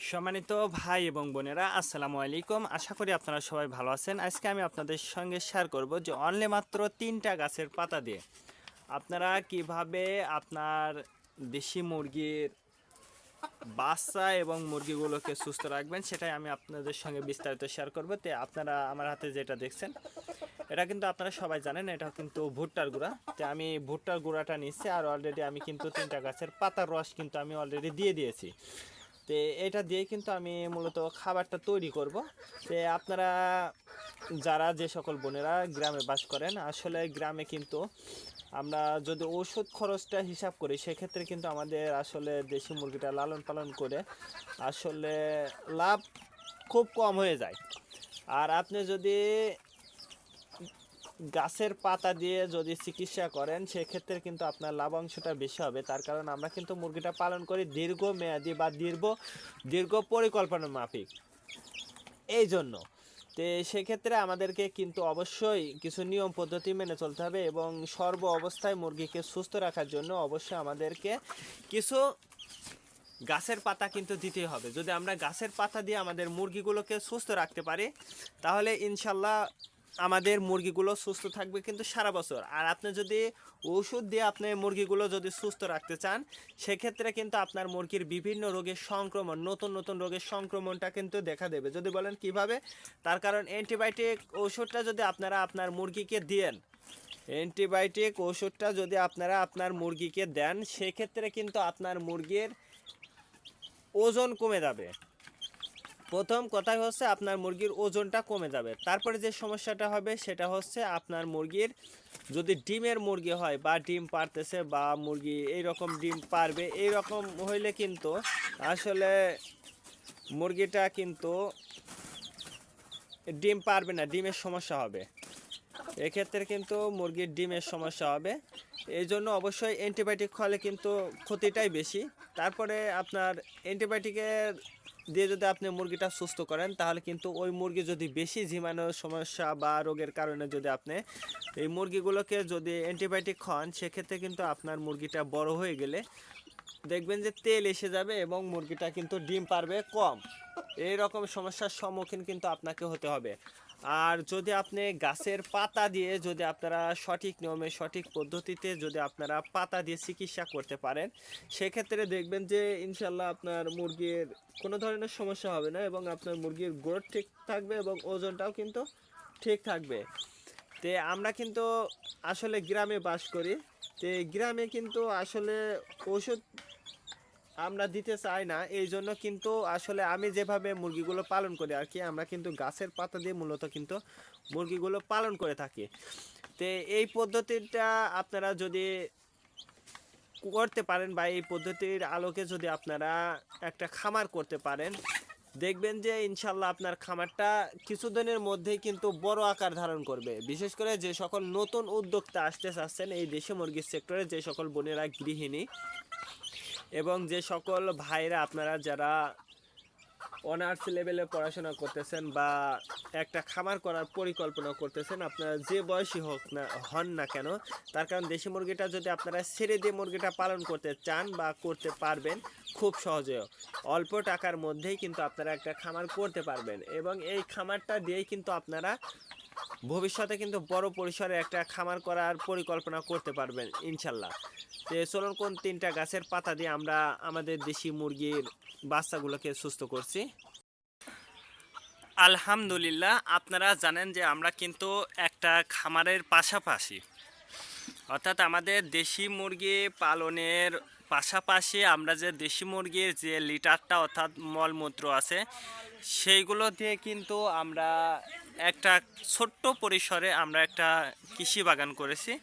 সম্মানিত ভাই এবং বোনেরা, আসসালামু আলাইকুম। আশা করি আপনারা সবাই ভালো আছেন। আজকে আমি আপনাদের সঙ্গে শেয়ার করব যে অনলি মাত্র 3টা গাছের পাতা দিয়ে আপনারা কিভাবে আপনার দেশি মুরগির বাচ্চা এবং মুরগিগুলোকে সুস্থ রাখবেন, সেটাই আমি আপনাদের সঙ্গে বিস্তারিত শেয়ার করব। তো আপনারা আমার হাতে যেটা দেখছেন, এটা কিন্তু আপনারা সবাই জানেন, এটা কিন্তু ভুট্টার গুঁড়া। তো আমি ভুট্টার গুঁড়াটা নিচ্ছি, আর অলরেডি আমি কিন্তু 3টা গাছের পাতার রস কিন্তু আমি অলরেডি দিয়ে দিয়েছি। তো এটা দিয়ে কিন্তু আমি মূলত খাবারটা তৈরি করব। তো আপনারা যারা যে সকল বোনেরা গ্রামে বাস করেন, আসলে গ্রামে কিন্তু আমরা যদি ওষুধ খরচটা হিসাব করি, সেক্ষেত্রে কিন্তু আমাদের আসলে দেশি মুরগিটা লালন পালন করে আসলে লাভ খুব কম হয়ে যায়। আর আপনি যদি গাছের পাতা দিয়ে যদি চিকিৎসা করেন, সেক্ষেত্রে কিন্তু আপনার লাভাংশটা বেশি হবে। তার কারণ আমরা কিন্তু মুরগিটা পালন করি দীর্ঘমেয়াদী বা দীর্ঘ পরিকল্পনা মাফিক। এই জন্য তো সেক্ষেত্রে আমাদেরকে কিন্তু অবশ্যই কিছু নিয়ম পদ্ধতি মেনে চলতে হবে, এবং সর্ব অবস্থায় মুরগিকে সুস্থ রাখার জন্য অবশ্যই আমাদেরকে কিছু গাছের পাতা কিন্তু দিতেই হবে। যদি আমরা গাছের পাতা দিয়ে আমাদের মুরগিগুলোকে সুস্থ রাখতে পারি, তাহলে ইনশাল্লাহ আমাদের মুরগিগুলো সুস্থ থাকবে কিন্তু সারা বছর। আর আপনি যদি ওষুধ দিয়ে আপনি মুরগিগুলো যদি সুস্থ রাখতে চান, সেক্ষেত্রে কিন্তু আপনার মুরগির বিভিন্ন রোগের সংক্রমণ, নতুন নতুন রোগের সংক্রমণটা কিন্তু দেখা দেবে। যদি বলেন কিভাবে, তার কারণ অ্যান্টিবায়োটিক ওষুধটা যদি আপনারা আপনার মুরগিকে দেন, অ্যান্টিবায়োটিক ওষুধটা যদি আপনারা আপনার মুরগিকে দেন, সেক্ষেত্রে কিন্তু আপনার মুরগির ওজন কমে যাবে। প্রথম কথাই হচ্ছে আপনার মুরগির ওজনটা কমে যাবে। তারপরে যে সমস্যাটা হবে সেটা হচ্ছে আপনার মুরগির, যদি ডিমের মুরগি হয় বা ডিম পারতেছে বা মুরগি এই রকম ডিম পারবে, এই রকম হইলে কিন্তু আসলে মুরগিটা কিন্তু ডিম পারবে না, ডিমের সমস্যা হবে। এক্ষেত্রে কিন্তু মুরগির ডিমের সমস্যা হবে। এই জন্য অবশ্যই অ্যান্টিবায়োটিক খাওয়ালে কিন্তু ক্ষতিটাই বেশি। তারপরে আপনার অ্যান্টিবায়োটিকের দিয়ে যদি আপনি মুরগিটা সুস্থ করেন, তাহলে কিন্তু ওই মুরগি যদি বেশি জীবাণুর সমস্যা বা রোগের কারণে যদি আপনি এই মুরগিগুলোকে যদি অ্যান্টিবায়োটিক খাওয়ান, সেক্ষেত্রে কিন্তু আপনার মুরগিটা বড় হয়ে গেলে দেখবেন যে তেল এসে যাবে এবং মুরগিটা কিন্তু ডিম পারবে কম। এই রকম সমস্যার সম্মুখীন কিন্তু আপনাকে হতে হবে। আর যদি আপনি গাছের পাতা দিয়ে যদি আপনারা সঠিক নিয়মে সঠিক পদ্ধতিতে যদি আপনারা পাতা দিয়ে চিকিৎসা করতে পারেন, সেক্ষেত্রে দেখবেন যে ইনশাল্লাহ আপনার মুরগির কোনো ধরনের সমস্যা হবে না, এবং আপনার মুরগির গ্রোথ ঠিক থাকবে এবং ওজনটাও কিন্তু ঠিক থাকবে। তে আমরা কিন্তু আসলে গ্রামে বাস করি। তে গ্রামে কিন্তু আসলে ওষুধ আমরা দিতে চাই না। এই জন্য কিন্তু আসলে আমি যেভাবে মুরগিগুলো পালন করি আর কি, আমরা কিন্তু গাছের পাতা দিয়ে মূলত কিন্তু মুরগিগুলো পালন করে থাকি। তো এই পদ্ধতিটা আপনারা যদি করতে পারেন বা এই পদ্ধতির আলোকে যদি আপনারা একটা খামার করতে পারেন, দেখবেন যে ইনশাল্লাহ আপনার খামারটা কিছুদিনের মধ্যেই কিন্তু বড় আকার ধারণ করবে। বিশেষ করে যে সকল নতুন উদ্যোক্তা আসতে চাচ্ছেন এই দেশি মুরগির সেক্টরে, যে সকল বোনেরা গৃহিণী এবং যে সকল ভাইরা আপনারা যারা অনার্স লেভেলে পড়াশোনা করতেছেন বা একটা খামার করার পরিকল্পনা করতেছেন, আপনারা যে বয়সী হন না কেন, তার কারণ দেশি মুরগিটা যদি আপনারা ছেড়ে দিয়ে মুরগিটা পালন করতে চান বা করতে পারবেন খুব সহজে, অল্প টাকার মধ্যেই কিন্তু আপনারা একটা খামার করতে পারবেন, এবং এই খামারটা দিয়েই কিন্তু আপনারা ভবিষ্যতে কিন্তু বড় পরিসরে একটা খামার করার পরিকল্পনা করতে পারবেন ইনশাল্লাহ। তো চলুন কোন 3টা গাছের পাতা দিয়ে আমরা আমাদের দেশি মুরগির বাচ্চাগুলোকে সুস্থ করছি। আলহামদুলিল্লাহ, আপনারা জানেন যে আমরা কিন্তু একটা খামারের পাশাপাশি, অর্থাৎ আমাদের দেশি মুরগি পালনের পাশাপাশি আমরা যে দেশি মুরগির যে লিটারটা অর্থাৎ মলমূত্র আছে, সেইগুলো দিয়ে কিন্তু আমরা একটা ছোট্ট পরিসরে আমরা একটা কৃষি বাগান করেছি।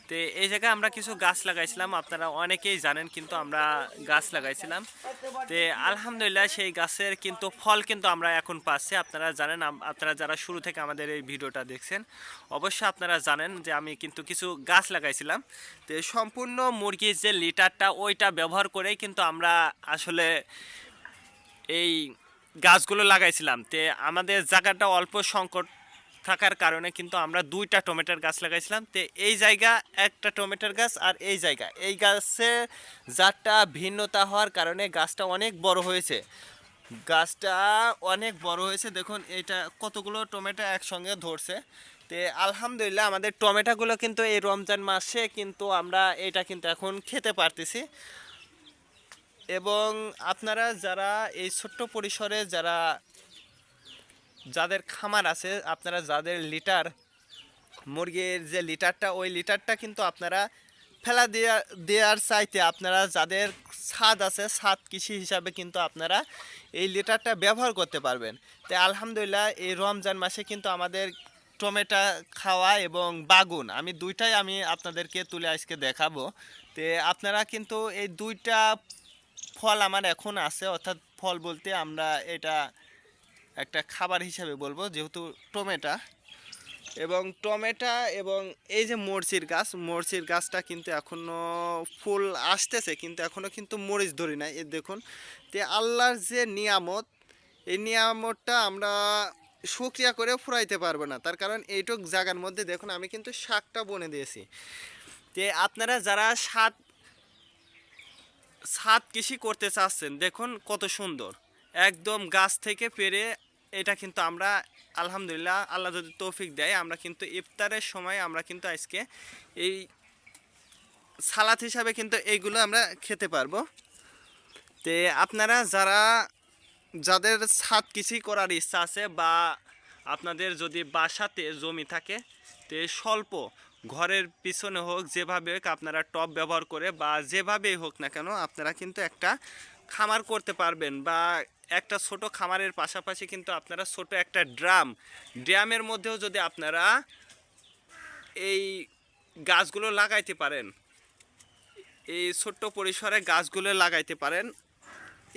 তো এই জায়গায় আমরা কিছু গাছ লাগাইছিলাম, আপনারা অনেকেই জানেন, কিন্তু আমরা গাছ লাগাইছিলাম। তো আলহামদুলিল্লাহ সেই গাছের কিন্তু ফল কিন্তু আমরা এখন পাচ্ছি। আপনারা জানেন, আপনারা যারা শুরু থেকে আমাদের এই ভিডিওটা দেখছেন, অবশ্যই আপনারা জানেন যে আমি কিন্তু কিছু গাছ লাগাইছিলাম। তো সম্পূর্ণ মুরগির যে লিটারটা ওইটা ব্যবহার করেই কিন্তু আমরা আসলে এই গাছগুলো লাগাইছিলাম। তে আমাদের জায়গাটা অল্প সংকট থাকার কারণে কিন্তু আমরা 2টা টমেটোর গাছ লাগাইছিলাম। তো এই জায়গা একটা টমেটোর গাছ, আর এই জায়গা এই গাছের জাতটা ভিন্নতা হওয়ার কারণে গাছটা অনেক বড় হয়েছে। গাছটা অনেক বড় হয়েছে, দেখুন এটা কতগুলো টমেটো একসঙ্গে ধরছে। তো আলহামদুলিল্লাহ আমাদের টমেটোগুলো কিন্তু এই রমজান মাসে কিন্তু আমরা এটা কিন্তু এখন খেতে পারতেছি। এবং আপনারা যারা এই ছোট্ট পরিসরে যাদের খামার আছে, আপনারা যাদের লিটার মুরগির যে লিটারটা, ওই লিটারটা কিন্তু আপনারা ফেলা দেওয়ার চাইতে আপনারা যাদের ছাদ আছে, ছাদ কৃষি হিসাবে কিন্তু আপনারা এই লিটারটা ব্যবহার করতে পারবেন। তো আলহামদুলিল্লাহ এই রমজান মাসে কিন্তু আমাদের টমেটো খাওয়া এবং বাগুন আমি দুইটাই আমি আপনাদেরকে তুলে আজকে দেখাবো। তো আপনারা কিন্তু এই দুইটা ফল আমার এখন আছে, অর্থাৎ ফল বলতে আমরা এটা একটা খাবার হিসাবে বলবো, যেহেতু টমেটো এবং এই যে মরচির গাছটা কিন্তু এখনো ফুল আসতেছে, কিন্তু এখনো কিন্তু মরিচ ধরি নাই। এ দেখুন, তে আল্লাহর যে নিয়ামত, এই নিয়ামতটা আমরা শুকরিয়া করে ফুরাইতে পারবো না। তার কারণ এইটুক জায়গার মধ্যে দেখুন আমি কিন্তু শাকটা বনে দিয়েছি। তে আপনারা যারা ছাদ কৃষি করতে চাচ্ছেন, দেখুন কত সুন্দর একদম গাছ থেকে পেরে। এটা কিন্তু আমরা আলহামদুলিল্লাহ আল্লাহ যদি তৌফিক দেয়, আমরা কিন্তু ইফতারের সময় আমরা কিন্তু আজকে এই সালাদ হিসাবে কিন্তু এইগুলো আমরা খেতে পারবো। তে আপনারা যাদের ছাদ কৃষি করার ইচ্ছা আছে, বা আপনাদের যদি বাসাতে জমি থাকে, তে স্বল্প ঘরের পিছনে হোক, যেভাবে হোক আপনারা টব ব্যবহার করে বা যেভাবেই হোক না কেন, আপনারা কিন্তু একটা খামার করতে পারবেন। বা একটা ছোট খামারের পাশাপাশি কিন্তু আপনারা ছোট একটা ড্রামের মধ্যেও যদি আপনারা এই গাছগুলো লাগাইতে পারেন, এই ছোট্ট পরিসরে গাছগুলো লাগাইতে পারেন,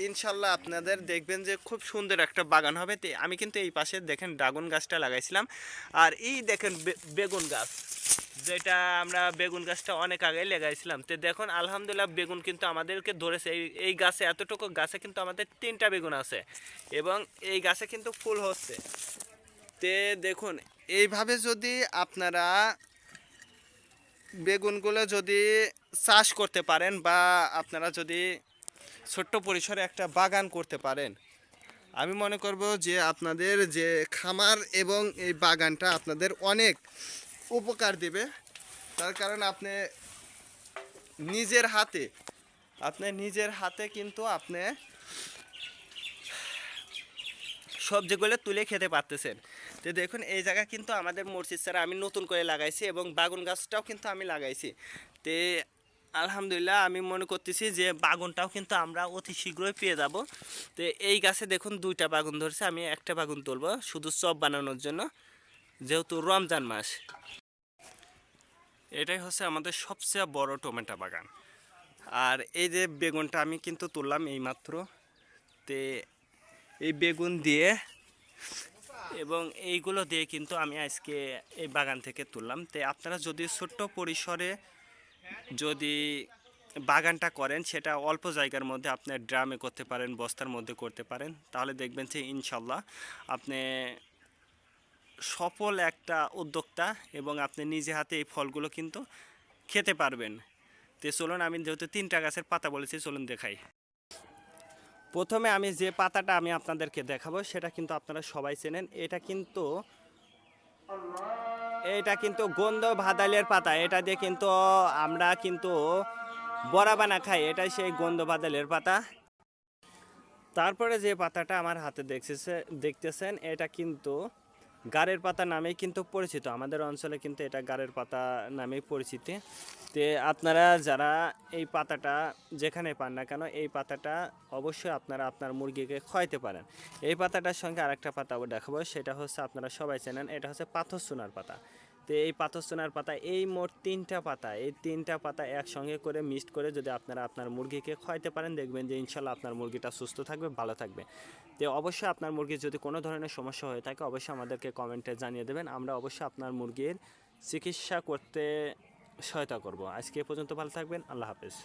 ইনশাল্লাহ আপনাদের দেখবেন যে খুব সুন্দর একটা বাগান হবে। তো আমি কিন্তু এই পাশে দেখেন ড্রাগন গাছটা লাগাইছিলাম, আর এই দেখেন বেগুন গাছ, যেটা আমরা বেগুন গাছটা অনেক আগে লাগাইছিলাম। তো দেখুন আলহামদুলিল্লাহ বেগুন কিন্তু আমাদেরকে ধরেছে। এই গাছে, এতটুকু গাছে কিন্তু আমাদের 3টা বেগুন আছে, এবং এই গাছে কিন্তু ফুল হচ্ছে। তে দেখুন এইভাবে যদি আপনারা বেগুনগুলো যদি চাষ করতে পারেন, বা আপনারা যদি ছোট্ট পরিসরে একটা বাগান করতে পারেন, আমি মনে করব যে আপনাদের যে খামার এবং এই বাগানটা আপনাদের অনেক উপকার দিবে। তার কারণ নিজের হাতে কিন্তু আপনি সবজিগুলো তুলে খেতে পারতেছেন। তো দেখুন এই জায়গা কিন্তু আমাদের মরিচ চারা আমি নতুন করে লাগাইছি, এবং বাগুন গাছটাও কিন্তু আমি লাগাইছি। তে আলহামদুলিল্লাহ আমি মনে করতেছি যে বাগুনটাও কিন্তু আমরা অতি শীঘ্রই পেয়ে যাব। তো এই গাছে দেখুন 2টা বাগুন ধরছে, আমি একটা বাগুন তুলব শুধু চপ বানানোর জন্য, যেহেতু রমজান মাস। এটাই হচ্ছে আমাদের সবচেয়ে বড় টমেটো বাগান। আর এই যে বেগুনটা আমি কিন্তু তুললাম এইমাত্র। তে এই বেগুন দিয়ে এবং এইগুলো দিয়ে কিন্তু আমি আজকে এই বাগান থেকে তুললাম। তো আপনারা যদি ছোট্ট পরিসরে যদি বাগানটা করেন, সেটা অল্প জায়গার মধ্যে আপনার ড্রামে করতে পারেন, বস্তার মধ্যে করতে পারেন, তাহলে দেখবেন যে ইনশাল্লাহ আপনি সফল একটা উদ্যোক্তা, এবং আপনি নিজে হাতে এই ফলগুলো কিন্তু খেতে পারবেন। তো চলুন, আমি যেহেতু 3টা গাছের পাতা বলেছি, চলুন দেখাই। প্রথমে আমি যে পাতাটা আমি আপনাদেরকে দেখাবো, সেটা কিন্তু আপনারা সবাই চেনেন। এটা কিন্তু গন্ধ ভাদালের পাতা। এটা দিয়ে কিন্তু আমরা কিন্তু বড়া বানা খাই, এটাই সেই গন্ধ ভাদালের পাতা। তারপরে যে পাতাটা আমার হাতে দেখতেছেন, এটা কিন্তু গাড়ের পাতা নামেই কিন্তু পরিচিত। আমাদের অঞ্চলে কিন্তু এটা গাড়ের পাতা নামেই পরিচিত। তে আপনারা যারা এই পাতাটা যেখানে পান না কেন, এই পাতাটা অবশ্যই আপনারা আপনার মুরগিকে খাওয়াইতে পারেন। এই পাতাটার সঙ্গে আরেকটা পাতা দেখাবো, সেটা হচ্ছে আপনারা সবাই চেনেন, এটা হচ্ছে পাথরচুনার পাতা। তো এই পাথরচুনার পাতা, এই মোট 3টা পাতা, এই 3টা পাতা একসঙ্গে করে মিক্সড করে যদি আপনারা আপনার মুরগিকে খাওয়াইতে পারেন, দেখবেন যে ইনশাল্লাহ আপনার মুরগিটা সুস্থ থাকবে, ভালো থাকবে। তো অবশ্যই আপনার মুরগির যদি কোনো ধরনের সমস্যা হয়ে থাকে, অবশ্যই আমাদেরকে কমেন্টে জানিয়ে দেবেন। আমরা অবশ্যই আপনার মুরগির চিকিৎসা করতে সহায়তা করব। আজকে এ পর্যন্ত, ভালো থাকবেন, আল্লাহ হাফেজ।